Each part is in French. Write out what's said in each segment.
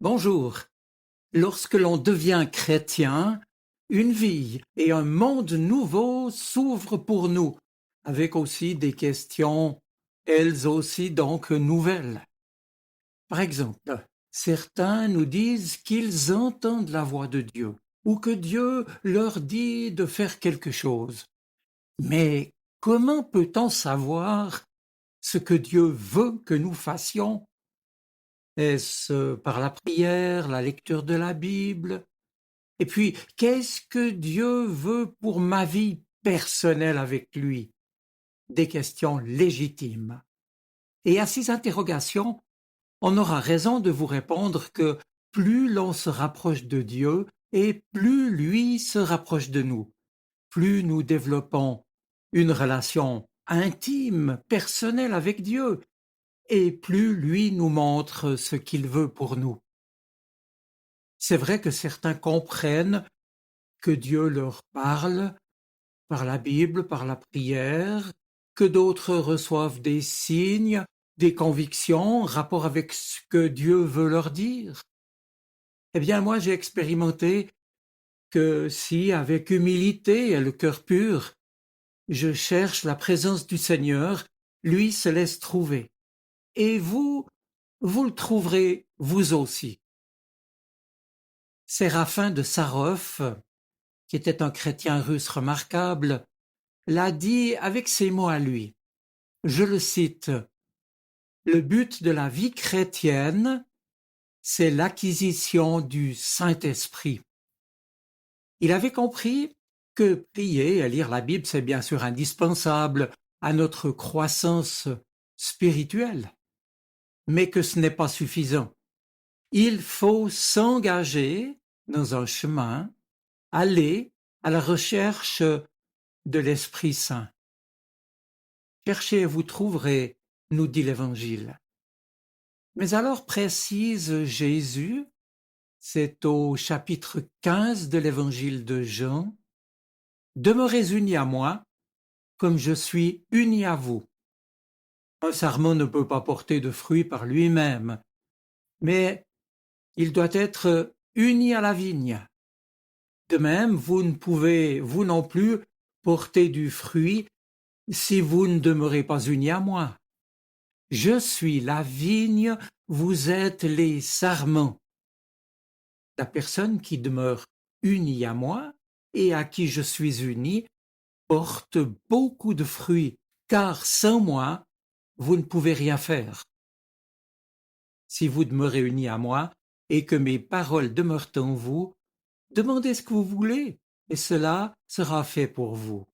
Bonjour. Lorsque l'on devient chrétien, une vie et un monde nouveau s'ouvrent pour nous, avec aussi des questions, elles aussi donc nouvelles. Par exemple, certains nous disent qu'ils entendent la voix de Dieu, ou que Dieu leur dit de faire quelque chose. Mais comment peut-on savoir ce que Dieu veut que nous fassions? Est-ce par la prière, la lecture de la Bible? Et puis, qu'est-ce que Dieu veut pour ma vie personnelle avec lui? Des questions légitimes. Et à ces interrogations, on aura raison de vous répondre que plus l'on se rapproche de Dieu et plus lui se rapproche de nous, plus nous développons une relation intime, personnelle avec Dieu, et plus lui nous montre ce qu'il veut pour nous. C'est vrai que certains comprennent que Dieu leur parle par la Bible, par la prière, que d'autres reçoivent des signes, des convictions en rapport avec ce que Dieu veut leur dire. Eh bien, moi, j'ai expérimenté que si, avec humilité et le cœur pur, je cherche la présence du Seigneur, lui se laisse trouver. Et vous le trouverez vous aussi. Séraphin de Sarov, qui était un chrétien russe remarquable, l'a dit avec ces mots à lui. Je le cite. Le but de la vie chrétienne, c'est l'acquisition du Saint-Esprit. Il avait compris que prier et lire la Bible, c'est bien sûr indispensable à notre croissance spirituelle, mais que ce n'est pas suffisant. Il faut s'engager dans un chemin, aller à la recherche de l'Esprit Saint. Cherchez et vous trouverez, nous dit l'Évangile. Mais alors précise Jésus, c'est au chapitre 15 de l'Évangile de Jean, demeurez unis à moi, comme je suis uni à vous. Un sarment ne peut pas porter de fruits par lui-même, mais il doit être uni à la vigne. De même, vous ne pouvez, vous non plus, porter du fruit si vous ne demeurez pas unis à moi. Je suis la vigne, vous êtes les sarments. La personne qui demeure unie à moi et à qui je suis uni porte beaucoup de fruits, car sans moi, vous ne pouvez rien faire. Si vous demeurez unis à moi et que mes paroles demeurent en vous, demandez ce que vous voulez, et cela sera fait pour vous.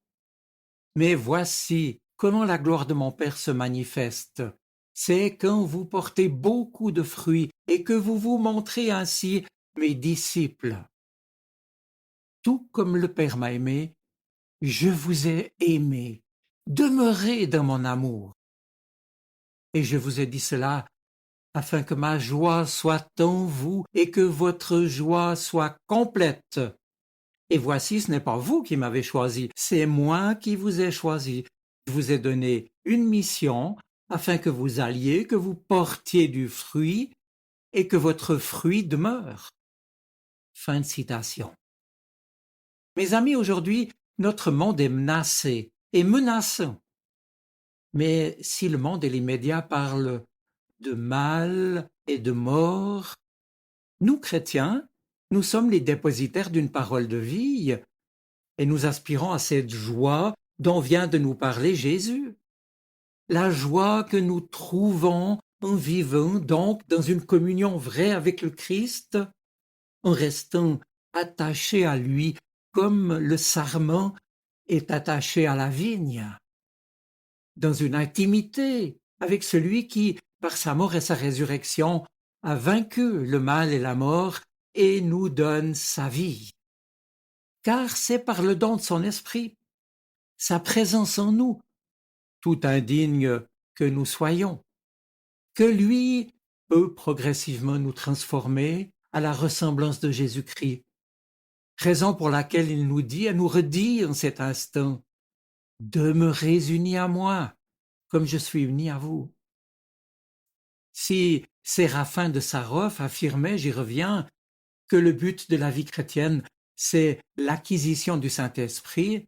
Mais voici comment la gloire de mon Père se manifeste. C'est quand vous portez beaucoup de fruits et que vous vous montrez ainsi mes disciples. Tout comme le Père m'a aimé, je vous ai aimé. Demeurez dans mon amour. Et je vous ai dit cela afin que ma joie soit en vous et que votre joie soit complète. Et voici, ce n'est pas vous qui m'avez choisi, c'est moi qui vous ai choisi. Je vous ai donné une mission afin que vous alliez, que vous portiez du fruit et que votre fruit demeure. Fin de citation. Mes amis, aujourd'hui, notre monde est menacé et menaçant. Mais si le monde et les médias parlent de mal et de mort, nous, chrétiens, nous sommes les dépositaires d'une parole de vie et nous aspirons à cette joie dont vient de nous parler Jésus. La joie que nous trouvons en vivant donc dans une communion vraie avec le Christ, en restant attachés à lui comme le sarment est attaché à la vigne, dans une intimité avec celui qui, par sa mort et sa résurrection, a vaincu le mal et la mort et nous donne sa vie. Car c'est par le don de son esprit, sa présence en nous, tout indigne que nous soyons, que lui peut progressivement nous transformer à la ressemblance de Jésus-Christ, raison pour laquelle il nous dit et nous redit en cet instant, demeurez unis à moi, comme je suis uni à vous. Si Séraphin de Sarov affirmait, j'y reviens, que le but de la vie chrétienne, c'est l'acquisition du Saint-Esprit.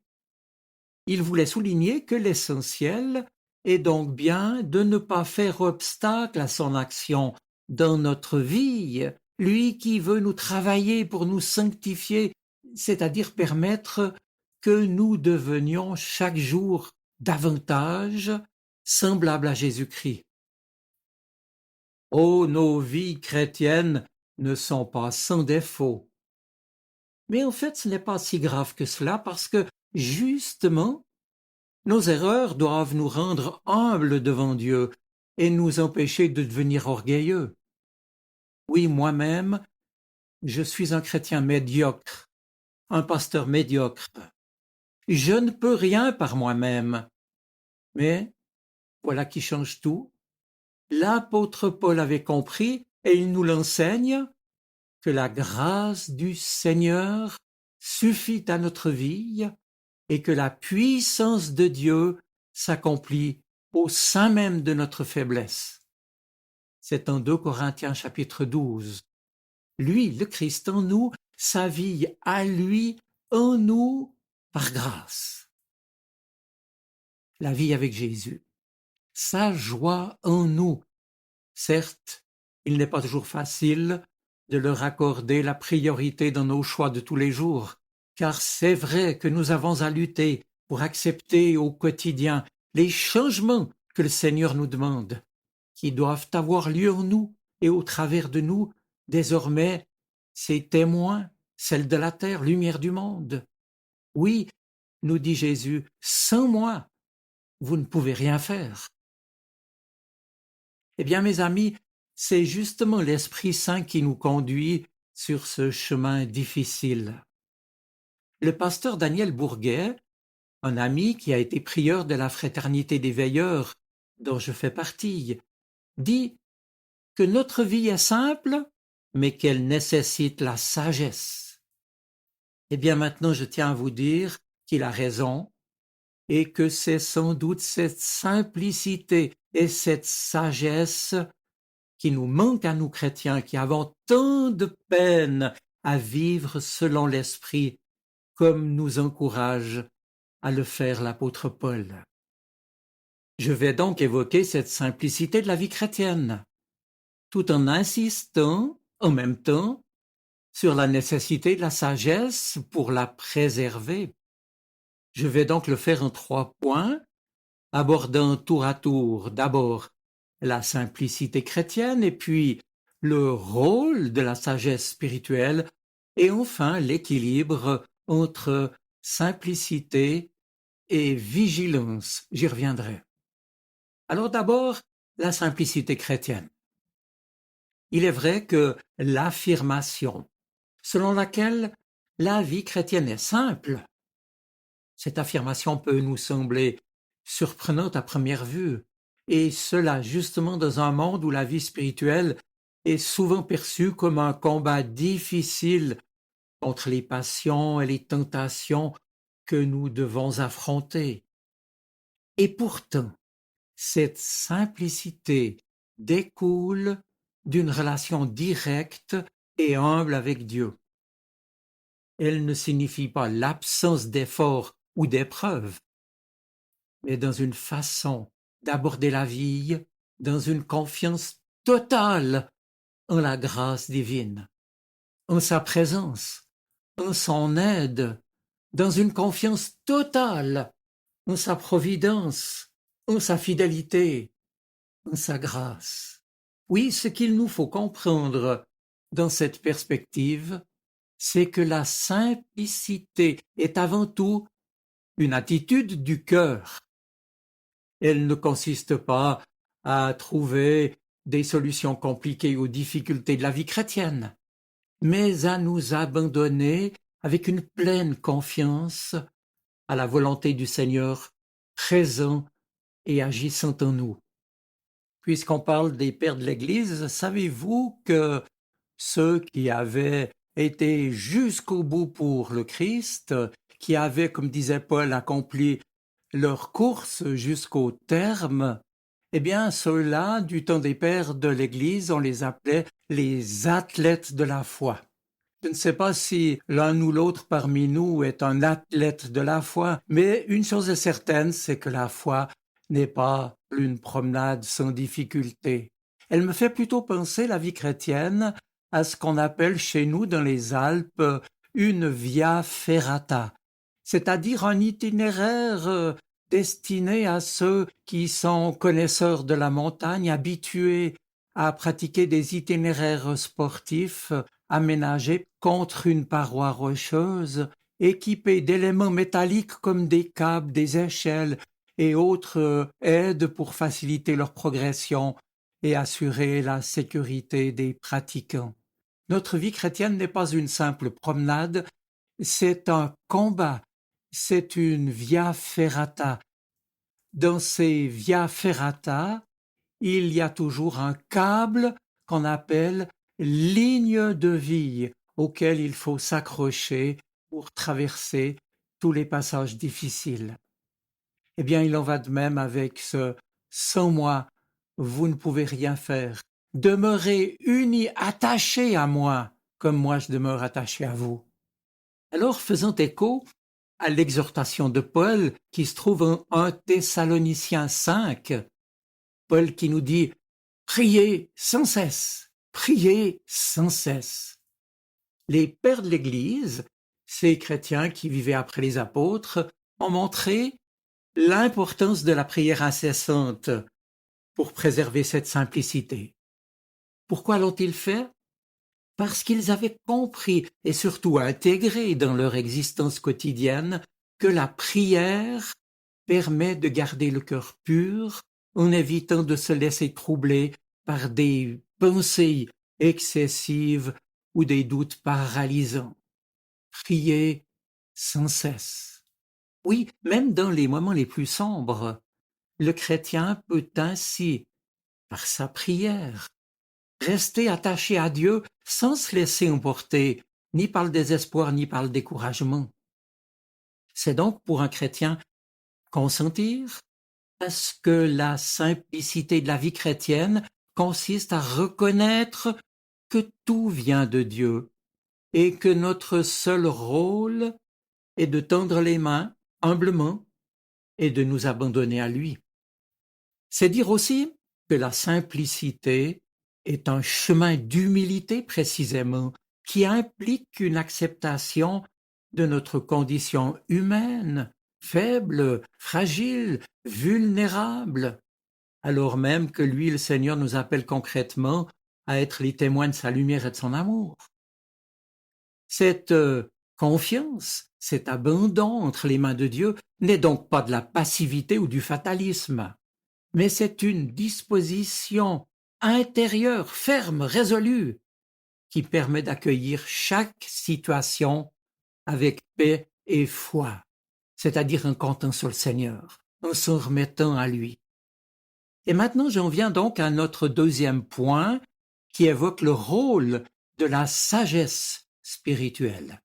Il voulait souligner que l'essentiel est donc bien de ne pas faire obstacle à son action dans notre vie, lui qui veut nous travailler pour nous sanctifier, c'est-à-dire permettre que nous devenions chaque jour davantage semblables à Jésus-Christ. Oh, nos vies chrétiennes ne sont pas sans défaut. Mais en fait, ce n'est pas si grave que cela parce que, justement, nos erreurs doivent nous rendre humbles devant Dieu et nous empêcher de devenir orgueilleux. Oui, moi-même, je suis un chrétien médiocre, un pasteur médiocre. Je ne peux rien par moi-même. Mais voilà qui change tout. L'apôtre Paul avait compris, et il nous l'enseigne, que la grâce du Seigneur suffit à notre vie et que la puissance de Dieu s'accomplit au sein même de notre faiblesse. C'est en 2 Corinthiens chapitre 12. Lui, le Christ en nous, sa vie à lui, en nous, par grâce. La vie avec Jésus, sa joie en nous. Certes, il n'est pas toujours facile de leur accorder la priorité dans nos choix de tous les jours, car c'est vrai que nous avons à lutter pour accepter au quotidien les changements que le Seigneur nous demande, qui doivent avoir lieu en nous et au travers de nous, désormais, ces témoins, celles de la terre, lumière du monde. Oui, nous dit Jésus, sans moi, vous ne pouvez rien faire. Eh bien, mes amis, c'est justement l'Esprit Saint qui nous conduit sur ce chemin difficile. Le pasteur Daniel Bourguet, un ami qui a été prieur de la Fraternité des Veilleurs, dont je fais partie, dit que notre vie est simple, mais qu'elle nécessite la sagesse. Eh bien, maintenant, je tiens à vous dire qu'il a raison et que c'est sans doute cette simplicité et cette sagesse qui nous manque à nous chrétiens, qui avons tant de peine à vivre selon l'Esprit, comme nous encourage à le faire l'apôtre Paul. Je vais donc évoquer cette simplicité de la vie chrétienne, tout en insistant, en même temps, sur la nécessité de la sagesse pour la préserver. Je vais donc le faire en 3 points, abordant tour à tour d'abord la simplicité chrétienne et puis le rôle de la sagesse spirituelle et enfin l'équilibre entre simplicité et vigilance. J'y reviendrai. Alors d'abord, la simplicité chrétienne. Il est vrai que l'affirmation selon laquelle la vie chrétienne est simple, cette affirmation peut nous sembler surprenante à première vue, et cela justement dans un monde où la vie spirituelle est souvent perçue comme un combat difficile contre les passions et les tentations que nous devons affronter. Et pourtant, cette simplicité découle d'une relation directe et humble avec Dieu. Elle ne signifie pas l'absence d'efforts ou d'épreuves, mais dans une façon d'aborder la vie, dans une confiance totale en la grâce divine, en sa présence, en son aide, dans une confiance totale en sa providence, en sa fidélité, en sa grâce. Oui, ce qu'il nous faut comprendre dans cette perspective, c'est que la simplicité est avant tout une attitude du cœur. Elle ne consiste pas à trouver des solutions compliquées aux difficultés de la vie chrétienne, mais à nous abandonner avec une pleine confiance à la volonté du Seigneur présent et agissant en nous. Puisqu'on parle des pères de l'Église, savez-vous que ceux qui avaient été jusqu'au bout pour le Christ, qui avaient, comme disait Paul, accompli leur course jusqu'au terme, Eh bien, ceux-là, du temps des pères de l'Église, on les appelait les athlètes de la foi. Je ne sais pas si l'un ou l'autre parmi nous est un athlète de la foi, mais une chose est certaine, c'est que la foi n'est pas une promenade sans difficulté. Elle me fait plutôt penser, la vie chrétienne, à ce qu'on appelle chez nous dans les Alpes une via ferrata, c'est-à-dire un itinéraire destiné à ceux qui sont connaisseurs de la montagne, habitués à pratiquer des itinéraires sportifs aménagés contre une paroi rocheuse, équipés d'éléments métalliques comme des câbles, des échelles et autres aides pour faciliter leur progression et assurer la sécurité des pratiquants. Notre vie chrétienne n'est pas une simple promenade, c'est un combat, c'est une via ferrata. Dans ces via ferrata, il y a toujours un câble qu'on appelle ligne de vie auquel il faut s'accrocher pour traverser tous les passages difficiles. Eh bien, il en va de même avec ce sans moi, vous ne pouvez rien faire. Demeurez unis, attachés à moi, comme moi je demeure attaché à vous. Alors, faisant écho à l'exhortation de Paul qui se trouve en 1 Thessaloniciens 5, Paul qui nous dit « Priez sans cesse, priez sans cesse ». Les pères de l'Église, ces chrétiens qui vivaient après les apôtres, ont montré l'importance de la prière incessante pour préserver cette simplicité. Pourquoi l'ont-ils fait? Parce qu'ils avaient compris et surtout intégré dans leur existence quotidienne que la prière permet de garder le cœur pur en évitant de se laisser troubler par des pensées excessives ou des doutes paralysants. Prier sans cesse. Oui, même dans les moments les plus sombres, le chrétien peut ainsi, par sa prière, rester attaché à Dieu sans se laisser emporter ni par le désespoir ni par le découragement. C'est donc pour un chrétien consentir à ce que la simplicité de la vie chrétienne consiste à reconnaître que tout vient de Dieu et que notre seul rôle est de tendre les mains humblement et de nous abandonner à lui. C'est dire aussi que la simplicité est un chemin d'humilité précisément qui implique une acceptation de notre condition humaine, faible, fragile, vulnérable, alors même que lui, le Seigneur, nous appelle concrètement à être les témoins de sa lumière et de son amour. Cette confiance, cet abandon entre les mains de Dieu n'est donc pas de la passivité ou du fatalisme, mais c'est une disposition intérieure, ferme, résolue, qui permet d'accueillir chaque situation avec paix et foi, c'est-à-dire en comptant sur le Seigneur, en s'en remettant à lui. Et maintenant, j'en viens donc à notre deuxième point qui évoque le rôle de la sagesse spirituelle.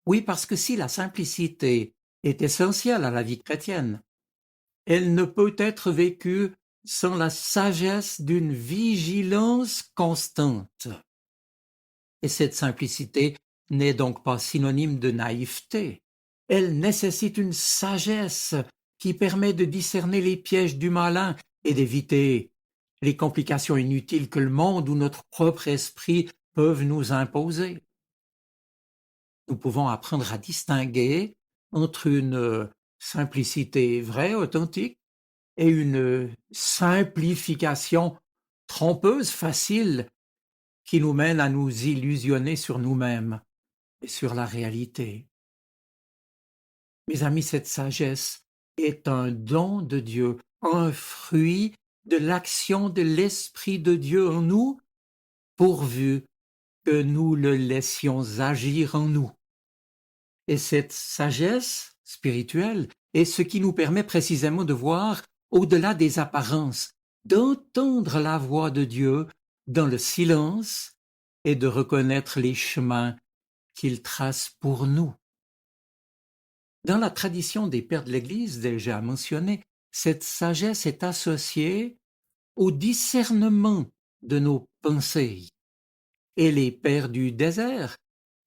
Oui, parce que si la simplicité est essentielle à la vie chrétienne, elle ne peut être vécue sans la sagesse d'une vigilance constante. Et cette simplicité n'est donc pas synonyme de naïveté. Elle nécessite une sagesse qui permet de discerner les pièges du malin et d'éviter les complications inutiles que le monde ou notre propre esprit peuvent nous imposer. Nous pouvons apprendre à distinguer entre une simplicité vraie, authentique, et une simplification trompeuse, facile, qui nous mène à nous illusionner sur nous-mêmes et sur la réalité. Mes amis, cette sagesse est un don de Dieu, un fruit de l'action de l'Esprit de Dieu en nous, pourvu que nous le laissions agir en nous. Et cette sagesse spirituelle est ce qui nous permet précisément de voir au-delà des apparences, d'entendre la voix de Dieu dans le silence et de reconnaître les chemins qu'il trace pour nous. Dans la tradition des pères de l'Église déjà mentionnée, cette sagesse est associée au discernement de nos pensées. Et les pères du désert,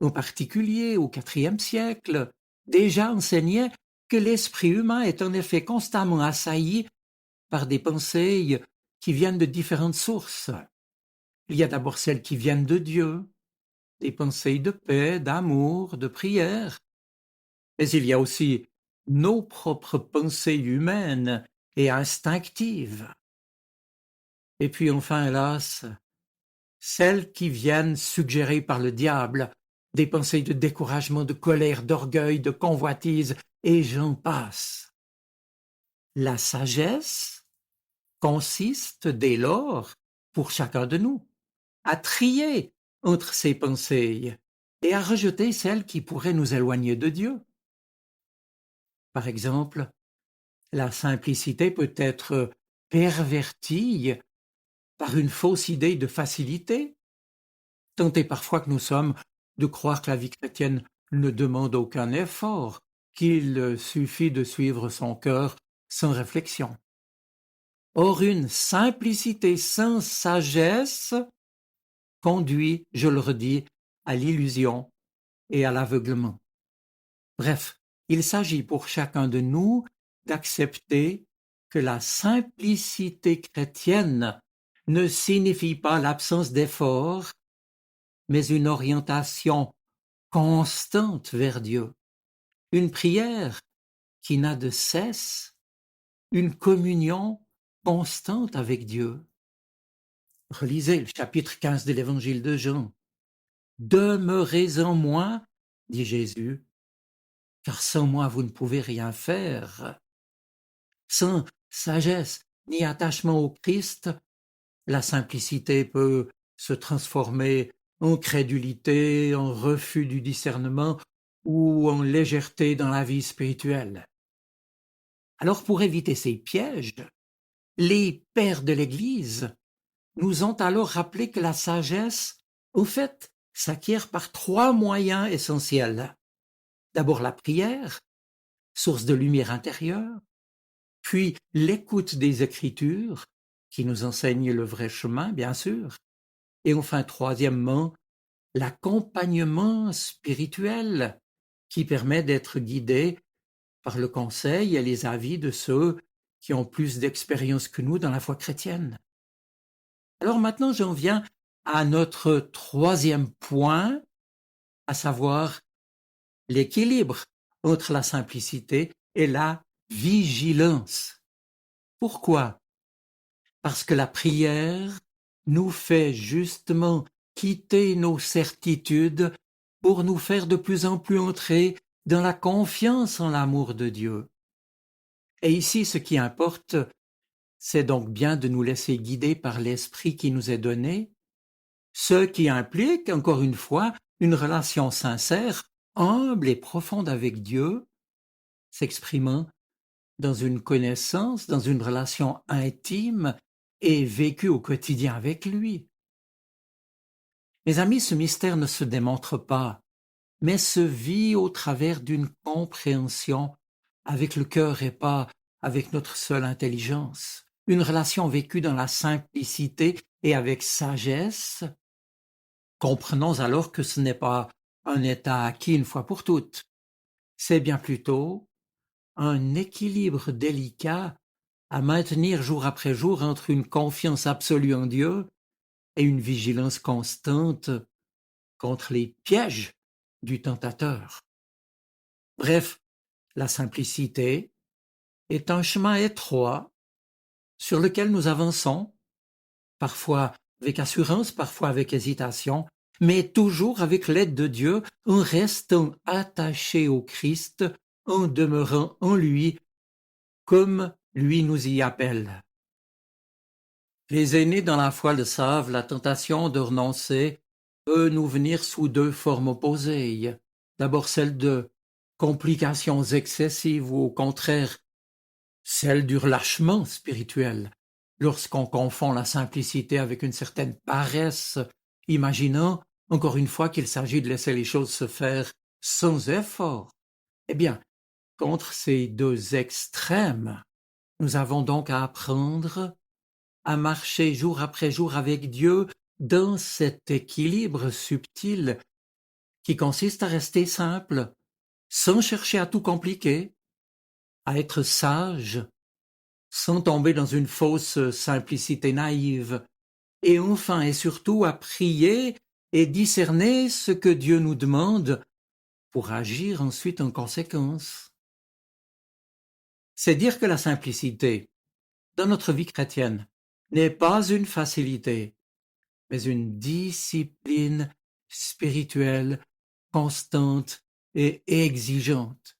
en particulier au IVe siècle, déjà enseignaient que l'esprit humain est en effet constamment assailli par des pensées qui viennent de différentes sources. Il y a d'abord celles qui viennent de Dieu, des pensées de paix, d'amour, de prière. Mais il y a aussi nos propres pensées humaines et instinctives. Et puis enfin, hélas, celles qui viennent suggérées par le diable, des pensées de découragement, de colère, d'orgueil, de convoitise, et j'en passe. La sagesse consiste dès lors, pour chacun de nous, à trier entre ces pensées et à rejeter celles qui pourraient nous éloigner de Dieu. Par exemple, la simplicité peut être pervertie par une fausse idée de facilité, tant et parfois que nous sommes de croire que la vie chrétienne ne demande aucun effort, qu'il suffit de suivre son cœur sans réflexion. Or, une simplicité sans sagesse conduit, je le redis, à l'illusion et à l'aveuglement. Bref, il s'agit pour chacun de nous d'accepter que la simplicité chrétienne ne signifie pas l'absence d'effort, mais une orientation constante vers Dieu, une prière qui n'a de cesse, une communion constante avec Dieu. Relisez le chapitre 15 de l'évangile de Jean. Demeurez en moi, dit Jésus, car sans moi vous ne pouvez rien faire. Sans sagesse ni attachement au Christ, la simplicité peut se transformer en crédulité, en refus du discernement ou en légèreté dans la vie spirituelle. Alors pour éviter ces pièges, les pères de l'Église nous ont alors rappelé que la sagesse, au fait, s'acquiert par 3 moyens essentiels. D'abord la prière, source de lumière intérieure, puis l'écoute des Écritures, qui nous enseignent le vrai chemin, bien sûr, et enfin, troisièmement, l'accompagnement spirituel, qui permet d'être guidé par le conseil et les avis de ceux qui ont plus d'expérience que nous dans la foi chrétienne. Alors maintenant, j'en viens à notre troisième point, à savoir l'équilibre entre la simplicité et la vigilance. Pourquoi? Parce que la prière nous fait justement quitter nos certitudes pour nous faire de plus en plus entrer dans la confiance en l'amour de Dieu. Et ici, ce qui importe, c'est donc bien de nous laisser guider par l'esprit qui nous est donné, ce qui implique, encore une fois, une relation sincère, humble et profonde avec Dieu, s'exprimant dans une connaissance, dans une relation intime et vécue au quotidien avec lui. Mes amis, ce mystère ne se démontre pas, mais se vit au travers d'une compréhension avec le cœur et pas avec notre seule intelligence. Une relation vécue dans la simplicité et avec sagesse. Comprenons alors que ce n'est pas un état acquis une fois pour toutes. C'est bien plutôt un équilibre délicat à maintenir jour après jour entre une confiance absolue en Dieu et une vigilance constante contre les pièges du tentateur. Bref, la simplicité est un chemin étroit sur lequel nous avançons, parfois avec assurance, parfois avec hésitation, mais toujours avec l'aide de Dieu, en restant attachés au Christ, en demeurant en lui, comme lui nous y appelle. Les aînés dans la foi le savent, la tentation de renoncer peut nous venir sous 2 formes opposées. D'abord celle de complications excessives ou au contraire celle du relâchement spirituel, lorsqu'on confond la simplicité avec une certaine paresse, imaginant, encore une fois, qu'il s'agit de laisser les choses se faire sans effort. Eh bien, contre ces 2 extrêmes, nous avons donc à apprendre à marcher jour après jour avec Dieu dans cet équilibre subtil qui consiste à rester simple, sans chercher à tout compliquer, à être sage, sans tomber dans une fausse simplicité naïve, et enfin et surtout à prier et discerner ce que Dieu nous demande pour agir ensuite en conséquence. C'est dire que la simplicité, dans notre vie chrétienne, n'est pas une facilité, mais une discipline spirituelle constante et exigeante.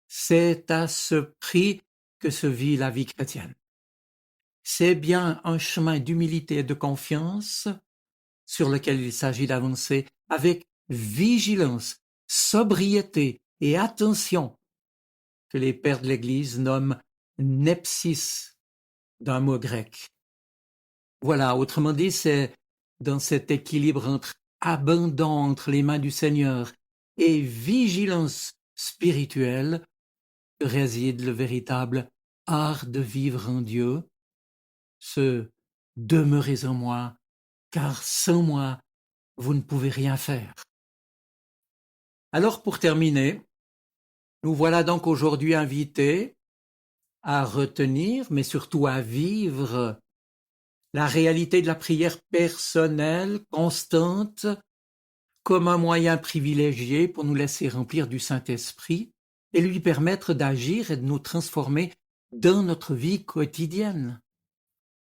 C'est à ce prix que se vit la vie chrétienne. C'est bien un chemin d'humilité et de confiance sur lequel il s'agit d'avancer avec vigilance, sobriété et attention que les pères de l'Église nomment nepsis d'un mot grec. Voilà, autrement dit, c'est dans cet équilibre abondant entre les mains du Seigneur et vigilance spirituelle que réside le véritable art de vivre en Dieu, ce « demeurez en moi, car sans moi, vous ne pouvez rien faire ». Alors pour terminer, nous voilà donc aujourd'hui invités à retenir, mais surtout à vivre la réalité de la prière personnelle, constante, comme un moyen privilégié pour nous laisser remplir du Saint-Esprit et lui permettre d'agir et de nous transformer dans notre vie quotidienne.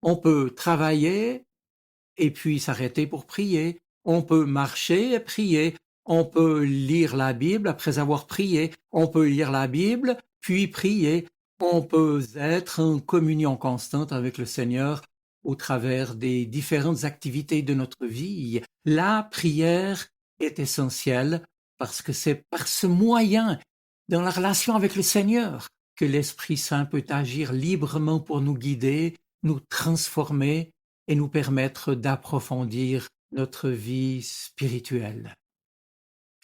On peut travailler et puis s'arrêter pour prier. On peut marcher et prier. On peut lire la Bible après avoir prié. On peut lire la Bible puis prier. On peut être en communion constante avec le Seigneur au travers des différentes activités de notre vie. La prière est essentielle parce que c'est par ce moyen, dans la relation avec le Seigneur, que l'Esprit Saint peut agir librement pour nous guider, nous transformer et nous permettre d'approfondir notre vie spirituelle.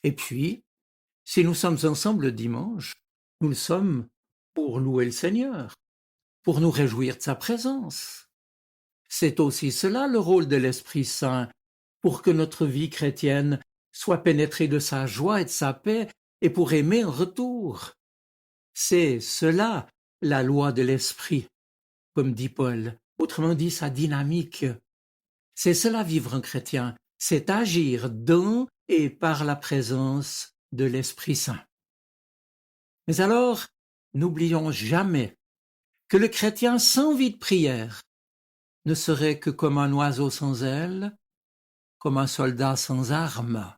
Et puis, si nous sommes ensemble le dimanche, nous le sommes pour louer le Seigneur, pour nous réjouir de sa présence. C'est aussi cela le rôle de l'Esprit Saint, pour que notre vie chrétienne soit pénétrée de sa joie et de sa paix, et pour aimer en retour. C'est cela la loi de l'Esprit, comme dit Paul, autrement dit sa dynamique. C'est cela vivre un chrétien, c'est agir dans et par la présence de l'Esprit Saint. Mais alors, n'oublions jamais que le chrétien sans vie de prière ne serait que comme un oiseau sans ailes, comme un soldat sans armes.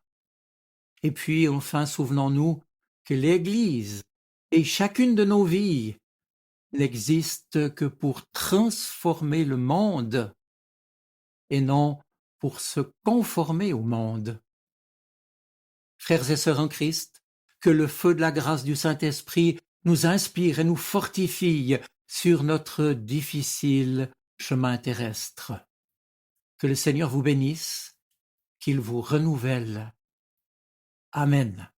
Et puis, enfin, souvenons-nous que l'Église et chacune de nos vies n'existe que pour transformer le monde et non pour se conformer au monde. Frères et sœurs en Christ, que le feu de la grâce du Saint-Esprit nous inspire et nous fortifie sur notre difficile chemin terrestre. Que le Seigneur vous bénisse, qu'il vous renouvelle. Amen.